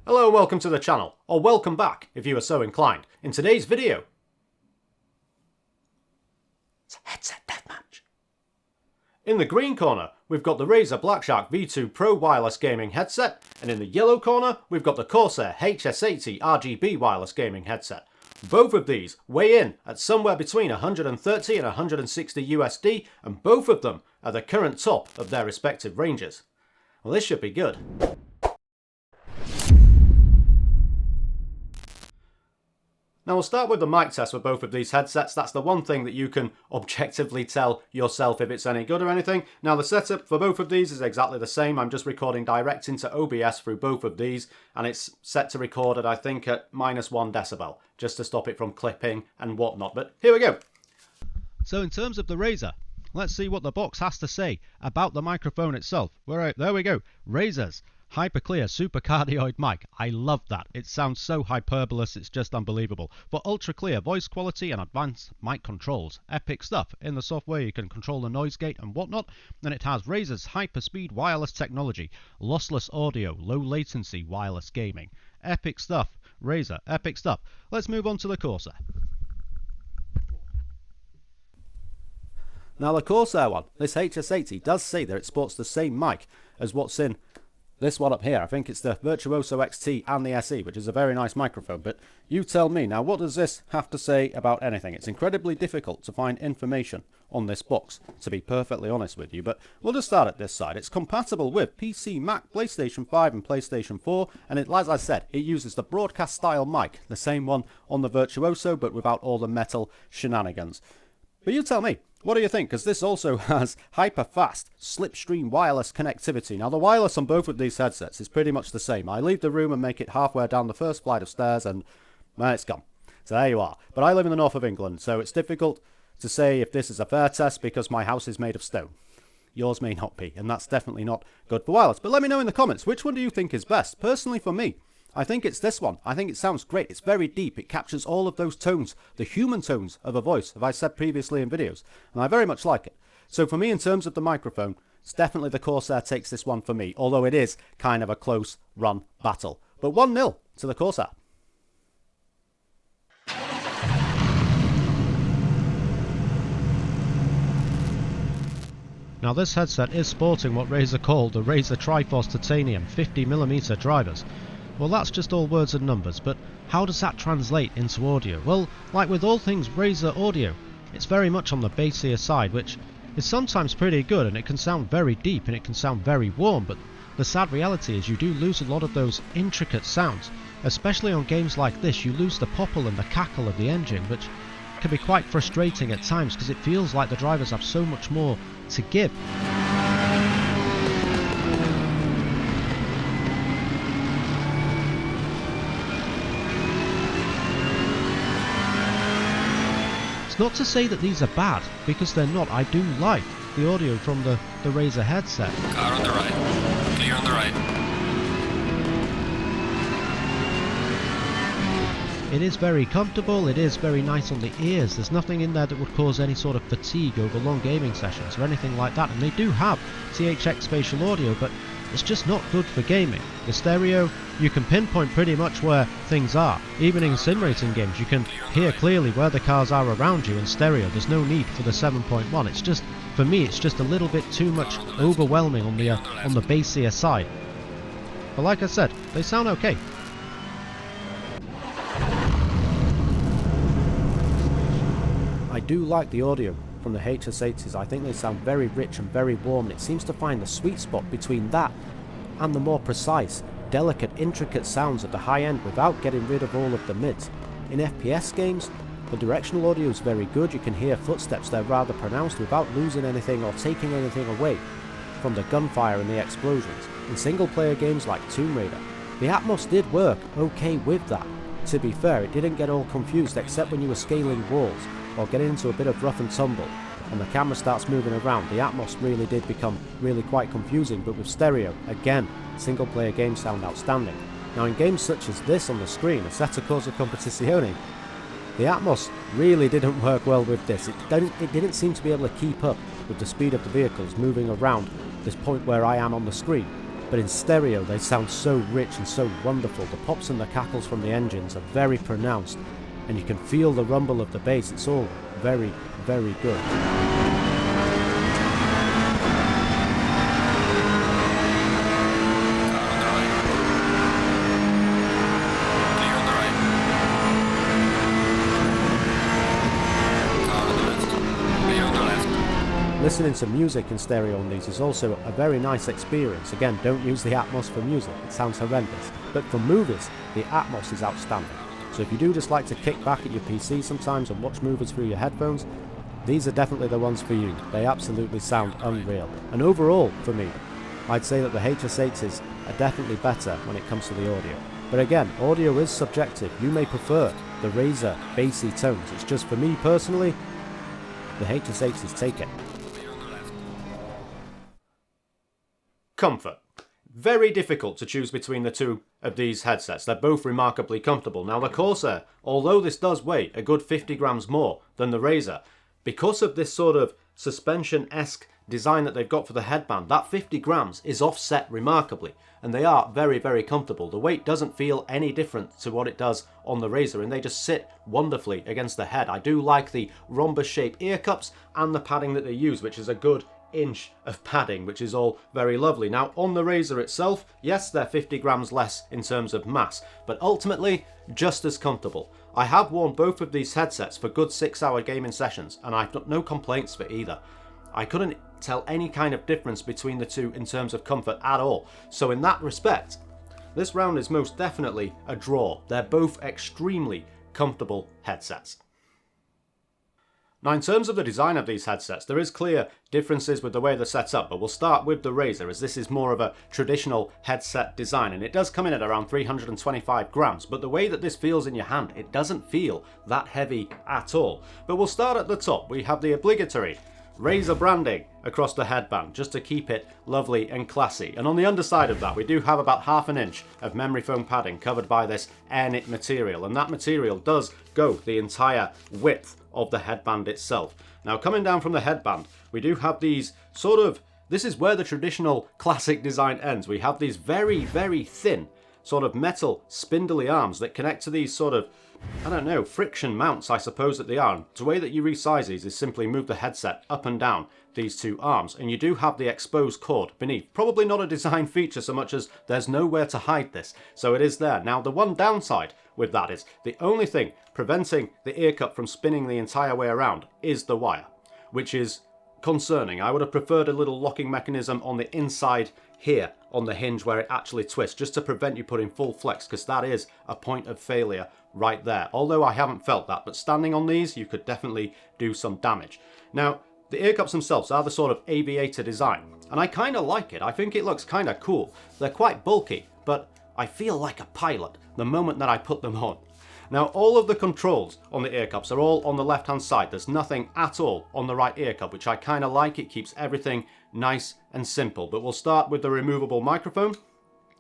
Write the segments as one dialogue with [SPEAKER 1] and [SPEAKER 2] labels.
[SPEAKER 1] Hello and welcome to the channel, or welcome back if you are so inclined. In today's video, it's a headset deathmatch. In the green corner, we've got the Razer Blackshark V2 Pro wireless gaming headset, and in the yellow corner, we've got the Corsair HS80 RGB wireless gaming headset. Both of these weigh in at somewhere between 130 and 160 USD, and both of them are the current top of their respective ranges. Well, this should be good. Now we'll start with the mic test for both of these headsets. That's the one thing that you can objectively tell yourself if it's any good or anything. Now the setup for both of these is exactly the same. I'm just recording direct into OBS through both of these, and it's set to record at, I think, at -1 decibel, just to stop it from clipping and whatnot. But here we go.
[SPEAKER 2] So in terms of the Razer, let's see what the box has to say about the microphone itself. There we go. Razer's Hyperclear Super Cardioid mic. I love that. It sounds so hyperbolous, it's just unbelievable. For ultra clear voice quality and advanced mic controls. Epic stuff. In the software you can control the noise gate and whatnot. And it has Razer's hyperspeed wireless technology. Lossless audio, low latency wireless gaming. Epic stuff. Razer, epic stuff. Let's move on to the Corsair.
[SPEAKER 1] Now the Corsair one, this HS80, does say that it sports the same mic as what's in this one up here. I think it's the Virtuoso XT and the SE, which is a very nice microphone. But you tell me, now what does this have to say about anything? It's incredibly difficult to find information on this box, to be perfectly honest with you. But we'll just start at this side. It's compatible with PC, Mac, PlayStation 5 and PlayStation 4. And as I said, it uses the broadcast style mic, the same one on the Virtuoso, but without all the metal shenanigans. But you tell me, what do you think? Because this also has hyper-fast slipstream wireless connectivity. Now the wireless on both of these headsets is pretty much the same. I leave the room and make it halfway down the first flight of stairs and well, it's gone. So there you are. But I live in the north of England, so it's difficult to say if this is a fair test because my house is made of stone. Yours may not be, and that's definitely not good for wireless. But let me know in the comments, which one do you think is best? Personally for me, I think it's this one. I think it sounds great. It's very deep. It captures all of those tones, the human tones of a voice, as I said previously in videos. And I very much like it. So for me, in terms of the microphone, it's definitely the Corsair takes this one for me, although it is kind of a close run battle. But 1-0 to the Corsair.
[SPEAKER 2] Now this headset is sporting what Razer called the Razer Triforce Titanium 50mm drivers. Well, that's just all words and numbers, but how does that translate into audio? Well, like with all things Razer audio, it's very much on the bassier side, which is sometimes pretty good, and it can sound very deep and it can sound very warm, but the sad reality is you do lose a lot of those intricate sounds. Especially on games like this, you lose the popple and the cackle of the engine, which can be quite frustrating at times because it feels like the drivers have so much more to give. Not to say that these are bad, because they're not. I do like the audio from the Razer headset.
[SPEAKER 3] Car on the right. Clear on the right.
[SPEAKER 2] It is very comfortable, it is very nice on the ears. There's nothing in there that would cause any sort of fatigue over long gaming sessions or anything like that. And they do have THX spatial audio, but it's just not good for gaming. The stereo, you can pinpoint pretty much where things are. Even in sim racing games, you can hear clearly where the cars are around you in stereo. There's no need for the 7.1. It's just, for me, it's just a little bit too much overwhelming on the bassier side. But like I said, they sound okay.
[SPEAKER 1] I do like the audio from the HS80s. I think they sound very rich and very warm, and it seems to find the sweet spot between that and the more precise, delicate, intricate sounds at the high end without getting rid of all of the mids. In FPS games, the directional audio is very good. You can hear footsteps, they're rather pronounced without losing anything or taking anything away from the gunfire and the explosions. In single player games like Tomb Raider, the Atmos did work okay with that. To be fair, it didn't get all confused except when you were scaling walls or getting into a bit of rough and tumble and the camera starts moving around. The Atmos really did become really quite confusing, but with stereo, again, single player games sound outstanding. Now in games such as this on the screen, Assetto Corsa Competizione, the Atmos really didn't work well with this. It didn't seem to be able to keep up with the speed of the vehicles moving around this point where I am on the screen. but in stereo they sound so rich and so wonderful. The pops and the cackles from the engines are very pronounced, and you can feel the rumble of the bass. It's all very, very good. Listening to music in stereo on these is also a very nice experience. Again, don't use the Atmos for music, it sounds horrendous. But for movies, the Atmos is outstanding. So if you do just like to kick back at your PC sometimes and watch movies through your headphones, these are definitely the ones for you. They absolutely sound unreal. And overall, for me, I'd say that the HS80s are definitely better when it comes to the audio. But again, audio is subjective. You may prefer the Razer bassy tones. It's just for me personally, the HS80s take it. Comfort. Very difficult to choose between the two of these headsets. They're both remarkably comfortable. Now the Corsair, although this does weigh a good 50 grams more than the Razer, because of this sort of suspension-esque design that they've got for the headband, that 50 grams is offset remarkably, and they are very, very comfortable. The weight doesn't feel any different to what it does on the Razer, and they just sit wonderfully against the head. I do like the rhombus-shaped ear cups and the padding that they use, which is a good inch of padding, which is all very lovely. Now on the Razer itself, yes, they're 50 grams less in terms of mass, but ultimately just as comfortable. I have worn both of these headsets for good 6-hour gaming sessions, and I've got no complaints for either. I couldn't tell any kind of difference between the two in terms of comfort at all. So in that respect, this round is most definitely a draw. They're both extremely comfortable headsets. Now in terms of the design of these headsets, there is clear differences with the way they're set up, but we'll start with the Razer, as this is more of a traditional headset design, and it does come in at around 325 grams, but the way that this feels in your hand, it doesn't feel that heavy at all. But we'll start at the top. We have the obligatory Razer branding across the headband, just to keep it lovely and classy. And on the underside of that, we do have about ½ inch of memory foam padding covered by this airknit material, and that material does go the entire width of the headband itself. Now coming down from the headband, we do have these sort of, this is where the traditional classic design ends. We have these very, very thin sort of metal spindly arms that connect to these sort of, I don't know, friction mounts I suppose that they are. The way that you resize these is simply move the headset up and down these two arms, and you do have the exposed cord beneath. Probably not a design feature so much as there's nowhere to hide this, so it is there. Now the one downside with that is the only thing preventing the ear cup from spinning the entire way around is the wire, which is concerning. I would have preferred a little locking mechanism on the inside here on the hinge where it actually twists, just to prevent you putting full flex, because that is a point of failure right there. Although I haven't felt that, but standing on these you could definitely do some damage. Now the ear cups themselves are the sort of aviator design, and I kind of like it. I think it looks kind of cool. They're quite bulky, but I feel like a pilot the moment that I put them on. Now all of the controls on the ear cups are all on the left hand side. There's nothing at all on the right ear cup, which I kind of like. It keeps everything nice and simple. But we'll start with the removable microphone.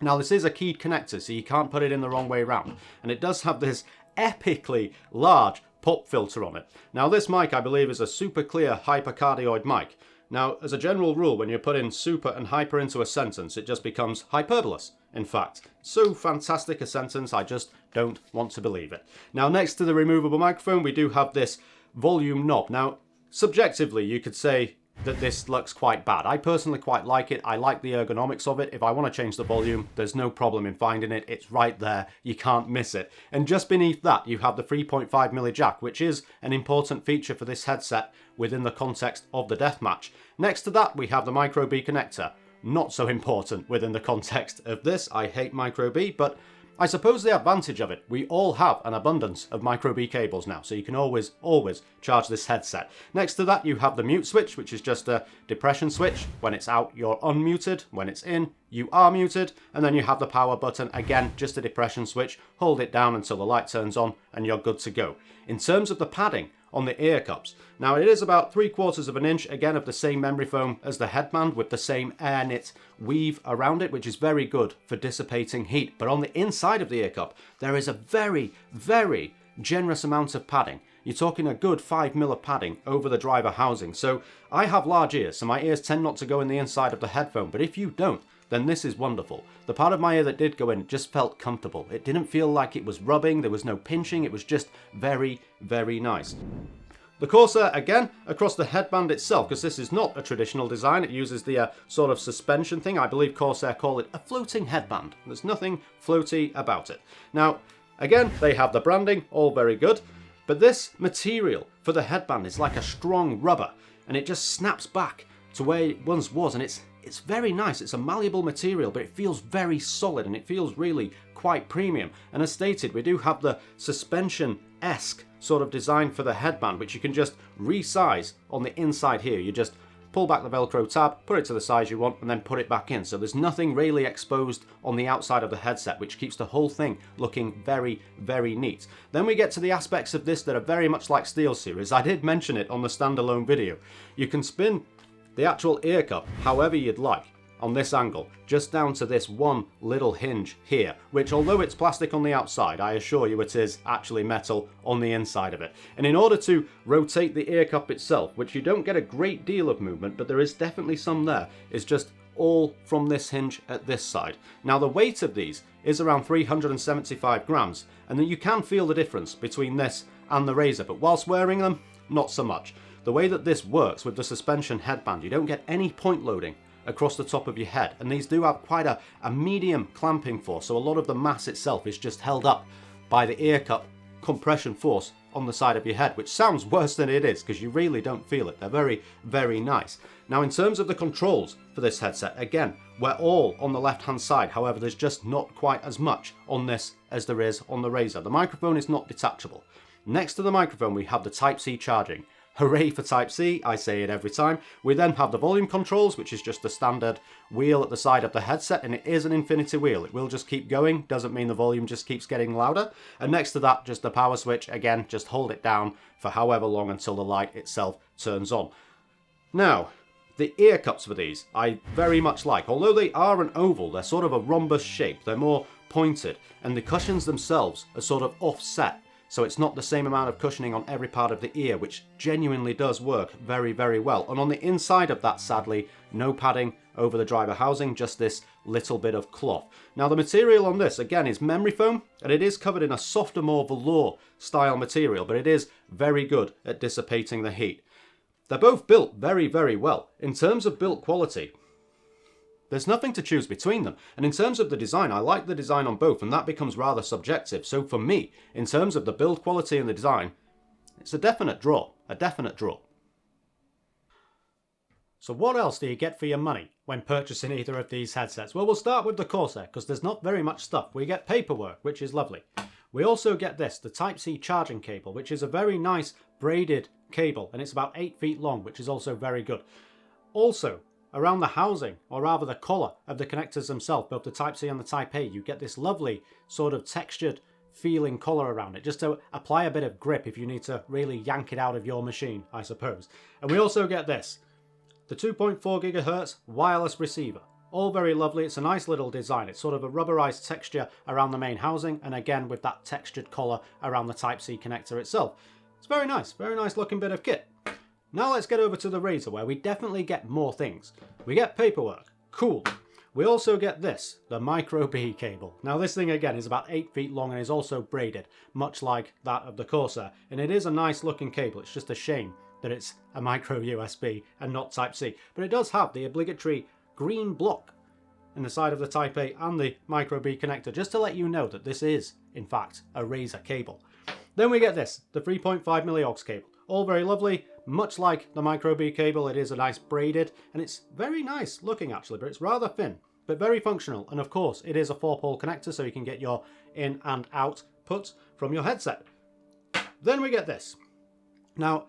[SPEAKER 1] Now this is a keyed connector, so you can't put it in the wrong way around, and it does have this epically large pop filter on it. Now this mic I believe is a super clear hypercardioid mic. Now as a general rule, when you put in super and hyper into a sentence, it just becomes hyperbolous. In fact, so fantastic a sentence, I just don't want to believe it. Now next to the removable microphone, we do have this volume knob. Now subjectively you could say that this looks quite bad. I personally quite like it. I like the ergonomics of it. If I want to change the volume, there's no problem in finding it. It's right there. You can't miss it. And just beneath that, you have the 3.5mm jack, which is an important feature for this headset within the context of the Deathmatch. Next to that, we have the micro B connector. Not so important within the context of this. I hate micro B, but I suppose the advantage of it, we all have an abundance of micro B cables now, so you can always charge this headset. Next to that, you have the mute switch, which is just a depression switch. When it's out, you're unmuted. When it's in, you are muted. And then you have the power button, again, just a depression switch. Hold it down until the light turns on and you're good to go. In terms of the padding on the ear cups, now it is about 3/4 inch, again of the same memory foam as the headband, with the same air knit weave around it, which is very good for dissipating heat. But on the inside of the ear cup, there is a very, very generous amount of padding. You're talking a good 5mm of padding over the driver housing. So I have large ears, so my ears tend not to go in the inside of the headphone, but if you don't, then this is wonderful. The part of my ear that did go in just felt comfortable. It didn't feel like it was rubbing, there was no pinching, it was just very, very nice. The Corsair, again, across the headband itself, because this is not a traditional design, it uses the sort of suspension thing. I believe Corsair call it a floating headband. There's nothing floaty about it. Now, again, they have the branding, all very good, but this material for the headband is like a strong rubber, and it just snaps back to where it once was, and it's very nice. It's a malleable material, but it feels very solid, and it feels really quite premium. And as stated, we do have the suspension-esque sort of design for the headband, which you can just resize on the inside here. You just pull back the Velcro tab, put it to the size you want, and then put it back in. So there's nothing really exposed on the outside of the headset, which keeps the whole thing looking very, very neat. Then we get to the aspects of this that are very much like SteelSeries. I did mention it on the standalone video. You can spin the actual ear cup however you'd like on this angle, just down to this one little hinge here, which although it's plastic on the outside, I assure you it is actually metal on the inside of it. And in order to rotate the ear cup itself, which you don't get a great deal of movement, but there is definitely some there, is just all from this hinge at this side. Now the weight of these is around 375 grams, and then you can feel the difference between this and the Razer, but whilst wearing them, not so much. The way that this works with the suspension headband, you don't get any point loading across the top of your head, and these do have quite a medium clamping force, so a lot of the mass itself is just held up by the ear cup compression force on the side of your head, which sounds worse than it is because you really don't feel it. They're very, very nice. Now in terms of the controls for this headset, again, we're all on the left hand side, however there's just not quite as much on this as there is on the Razer. The microphone is not detachable. Next to the microphone we have the Type-C charging. Hooray for Type-C, I say it every time. We then have the volume controls, which is just the standard wheel at the side of the headset, and it is an infinity wheel. It will just keep going, doesn't mean the volume just keeps getting louder. And next to that, just the power switch. Again, just hold it down for however long until the light itself turns on. Now, the ear cups for these, I very much like. Although they are an oval, they're sort of a rhombus shape. They're more pointed, and the cushions themselves are sort of offset. So it's not the same amount of cushioning on every part of the ear, which genuinely does work very, very well. And on the inside of that, sadly, no padding over the driver housing, just this little bit of cloth. Now the material on this, again, is memory foam, and it is covered in a softer, more velour style material, but it is very good at dissipating the heat. They're both built very, very well. In terms of build quality, there's nothing to choose between them. And in terms of the design, I like the design on both, and that becomes rather subjective. So for me, in terms of the build quality and the design, it's a definite draw. A definite draw. So what else do you get for your money when purchasing either of these headsets? Well, we'll start with the Corsair, because there's not very much stuff. We get paperwork, which is lovely. We also get this, the Type-C charging cable, which is a very nice braided cable, and it's about 8 feet long, which is also very good. Also, around the housing, or rather the collar of the connectors themselves, both the Type-C and the Type-A, you get this lovely sort of textured feeling collar around it, just to apply a bit of grip if you need to really yank it out of your machine, I suppose. And we also get this, the 2.4 GHz wireless receiver. All very lovely. It's a nice little design. It's sort of a rubberized texture around the main housing, and again with that textured collar around the Type-C connector itself. It's very nice looking bit of kit. Now let's get over to the Razer, where we definitely get more things. We get paperwork. Cool. We also get this, the Micro B cable. Now this thing again is about 8 feet long and is also braided, much like that of the Corsair. And it is a nice looking cable. It's just a shame that it's a micro USB and not Type-C. But it does have the obligatory green block in the side of the Type-A and the Micro B connector, just to let you know that this is, in fact, a Razer cable. Then we get this, the 3.5 milliaux cable. All very lovely. Much like the Micro B cable, it is a nice braided, and it's very nice looking actually, but it's rather thin, but very functional. And of course, it is a 4-pole connector, so you can get your in and out put from your headset. Then we get this. Now,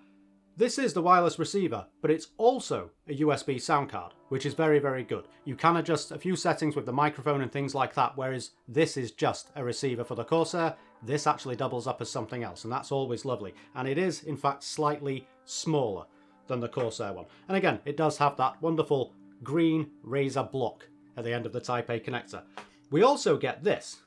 [SPEAKER 1] this is the wireless receiver, but it's also a USB sound card, which is very, very good. You can adjust a few settings with the microphone and things like that, whereas this is just a receiver for the Corsair. This actually doubles up as something else, and that's always lovely. And it is, in fact, slightly smaller than the Corsair one. And again, it does have that wonderful green Razer block at the end of the Type-A connector. We also get this.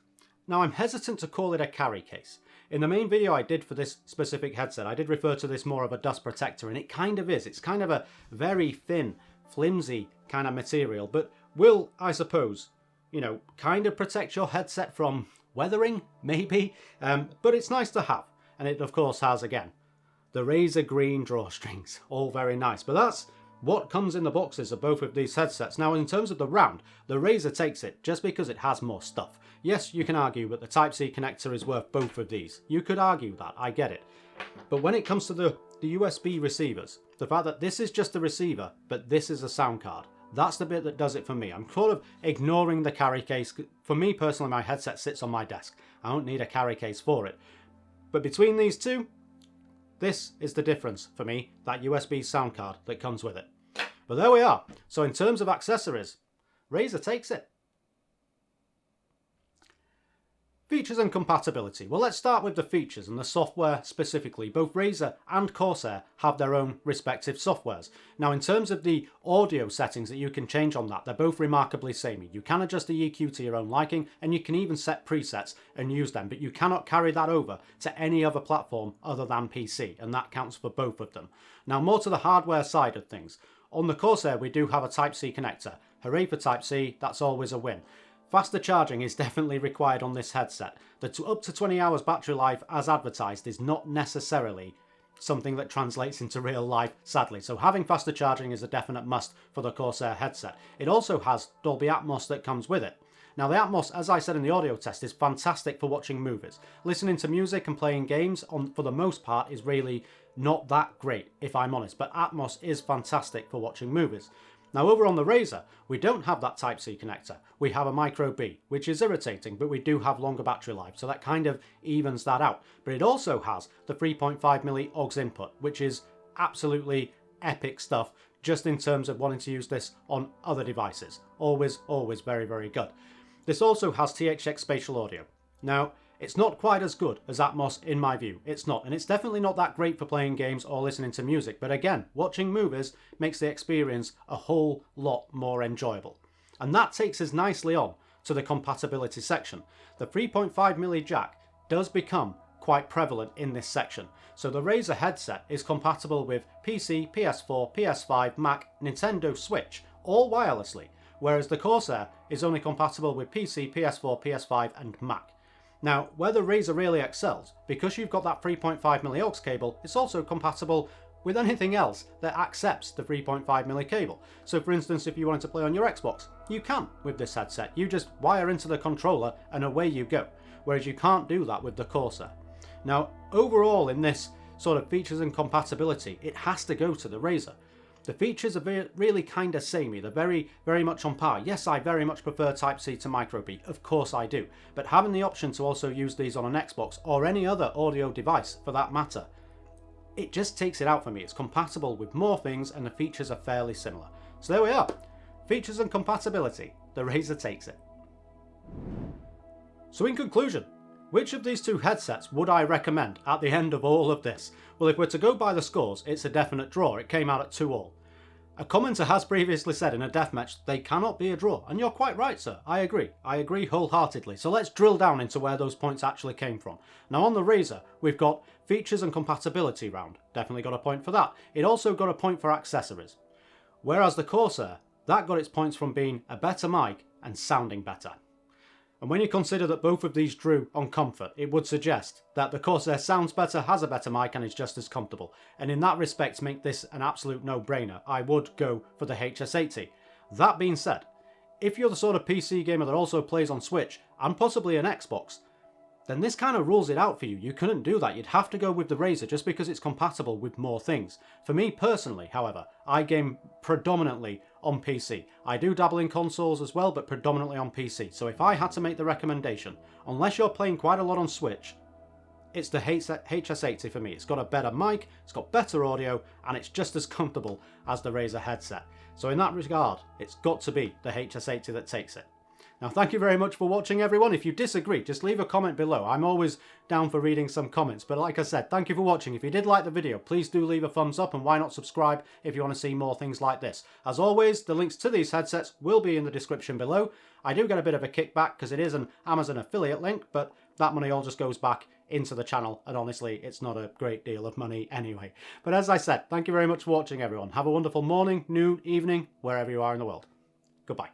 [SPEAKER 1] Now, I'm hesitant to call it a carry case. In the main video I did for this specific headset, I did refer to this more of a dust protector, and it kind of is. It's kind of a very thin, flimsy kind of material, but will, I suppose, you know, kind of protect your headset from weathering, maybe, but it's nice to have. And it, of course, has, again, the Razer green drawstrings, all very nice. But that's what comes in the boxes of both of these headsets. Now, in terms of the round, the Razer takes it just because it has more stuff. Yes, you can argue that the Type-C connector is worth both of these. You could argue that, I get it. But when it comes to the USB receivers, the fact that this is just a receiver, but this is a sound card, that's the bit that does it for me. I'm sort of ignoring the carry case. For me personally, my headset sits on my desk. I don't need a carry case for it. But between these two, this is the difference for me, that USB sound card that comes with it. But there we are. So in terms of accessories, Razer takes it. Features and compatibility. Well, let's start with the features and the software specifically. Both Razer and Corsair have their own respective softwares. Now, in terms of the audio settings that you can change on that, they're both remarkably samey. You can adjust the EQ to your own liking, and you can even set presets and use them, but you cannot carry that over to any other platform other than PC, and that counts for both of them. Now, more to the hardware side of things. On the Corsair, we do have a Type-C connector. Hooray for Type-C, that's always a win. Faster charging is definitely required on this headset. The up to 20 hours battery life as advertised is not necessarily something that translates into real life, sadly. So having faster charging is a definite must for the Corsair headset. It also has Dolby Atmos that comes with it. Now the Atmos, as I said in the audio test, is fantastic for watching movies. Listening to music and playing games, for the most part, is really not that great, if I'm honest. But Atmos is fantastic for watching movies. Now over on the Razer, we don't have that Type-C connector. We have a micro B, which is irritating, but we do have longer battery life, so that kind of evens that out. But it also has the 3.5mm aux input, which is absolutely epic stuff, just in terms of wanting to use this on other devices. Always, always very, very good. This also has THX spatial audio. Now, it's not quite as good as Atmos in my view. It's not, and it's definitely not that great for playing games or listening to music. But again, watching movies makes the experience a whole lot more enjoyable. And that takes us nicely on to the compatibility section. The 3.5mm jack does become quite prevalent in this section. So the Razer headset is compatible with PC, PS4, PS5, Mac, Nintendo Switch, all wirelessly, whereas the Corsair is only compatible with PC, PS4, PS5 and Mac. Now, where the Razer really excels, because you've got that 3.5mm aux cable, it's also compatible with anything else that accepts the 3.5mm cable. So for instance, if you wanted to play on your Xbox, you can with this headset. You just wire into the controller and away you go, whereas you can't do that with the Corsair. Now, overall in this sort of features and compatibility, it has to go to the Razer. The features are really kind of samey. They're very, very much on par. Yes, I very much prefer Type-C to micro B. Of course I do. But having the option to also use these on an Xbox or any other audio device for that matter, it just takes it out for me. It's compatible with more things and the features are fairly similar. So there we are. Features and compatibility. The Razer takes it. So in conclusion, which of these two headsets would I recommend at the end of all of this? Well, if we're to go by the scores, it's a definite draw. It came out at 2-2. A commenter has previously said in a deathmatch they cannot be a draw, and you're quite right, sir. I agree wholeheartedly. So let's drill down into where those points actually came from. Now on the Razer, we've got features and compatibility round. Definitely got a point for that. It also got a point for accessories. Whereas the Corsair, that got its points from being a better mic and sounding better. And when you consider that both of these drew on comfort, it would suggest that the Corsair sounds better, has a better mic and is just as comfortable. And in that respect, to make this an absolute no-brainer, I would go for the HS80. That being said, if you're the sort of PC gamer that also plays on Switch and possibly an Xbox, then this kind of rules it out for you. You couldn't do that. You'd have to go with the Razer just because it's compatible with more things. For me personally, however, I game predominantly on PC. I do dabble in consoles as well, but predominantly on PC. So if I had to make the recommendation, unless you're playing quite a lot on Switch, it's the HS80 for me. It's got a better mic, it's got better audio, and it's just as comfortable as the Razer headset. So in that regard, it's got to be the HS80 that takes it. Now, thank you very much for watching, everyone. If you disagree, just leave a comment below. I'm always down for reading some comments. But like I said, thank you for watching. If you did like the video, please do leave a thumbs up, and why not subscribe if you want to see more things like this. As always, the links to these headsets will be in the description below. I do get a bit of a kickback because it is an Amazon affiliate link, but that money all just goes back into the channel, and honestly, it's not a great deal of money anyway. But as I said, thank you very much for watching, everyone. Have a wonderful morning, noon, evening, wherever you are in the world. Goodbye.